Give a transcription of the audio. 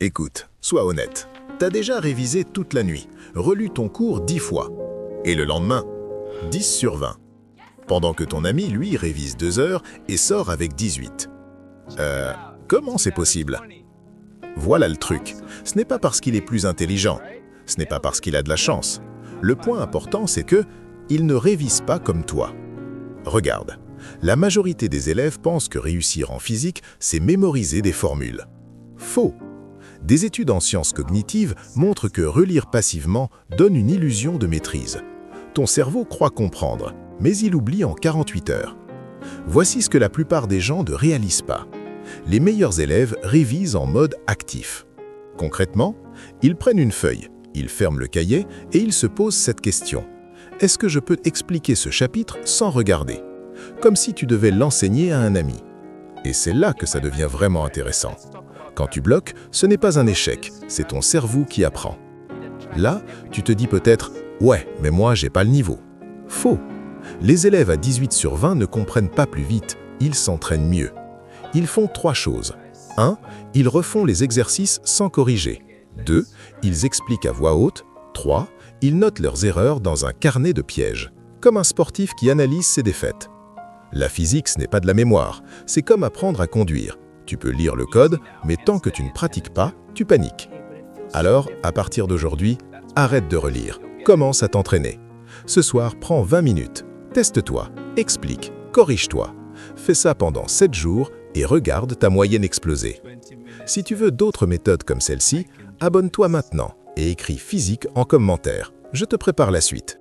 Écoute, sois honnête. T'as déjà révisé toute la nuit, relu ton cours 10 fois. Et le lendemain, 10 sur 20. Pendant que ton ami, lui, révise 2 heures et sort avec 18. Comment c'est possible? Voilà le truc. Ce n'est pas parce qu'il est plus intelligent. Ce n'est pas parce qu'il a de la chance. Le point important, c'est que il ne révise pas comme toi. Regarde, la majorité des élèves pensent que réussir en physique, c'est mémoriser des formules. Faux! Des études en sciences cognitives montrent que relire passivement donne une illusion de maîtrise. Ton cerveau croit comprendre, mais il oublie en 48 heures. Voici ce que la plupart des gens ne réalisent pas. Les meilleurs élèves révisent en mode actif. Concrètement, ils prennent une feuille, ils ferment le cahier et ils se posent cette question. Est-ce que je peux expliquer ce chapitre sans regarder? Comme si tu devais l'enseigner à un ami. Et c'est là que ça devient vraiment intéressant. Quand tu bloques, ce n'est pas un échec, c'est ton cerveau qui apprend. Là, tu te dis peut-être « Ouais, mais moi, j'ai pas le niveau ». Faux. Les élèves à 18 sur 20 ne comprennent pas plus vite, ils s'entraînent mieux. Ils font 3 choses. 1. Ils refont les exercices sans corriger. 2. Ils expliquent à voix haute. 3. Ils notent leurs erreurs dans un carnet de pièges, comme un sportif qui analyse ses défaites. La physique, ce n'est pas de la mémoire, c'est comme apprendre à conduire. Tu peux lire le code, mais tant que tu ne pratiques pas, tu paniques. Alors, à partir d'aujourd'hui, arrête de relire, commence à t'entraîner. Ce soir, prends 20 minutes, teste-toi, explique, corrige-toi. Fais ça pendant 7 jours et regarde ta moyenne exploser. Si tu veux d'autres méthodes comme celle-ci, abonne-toi maintenant et écris physique en commentaire. Je te prépare la suite.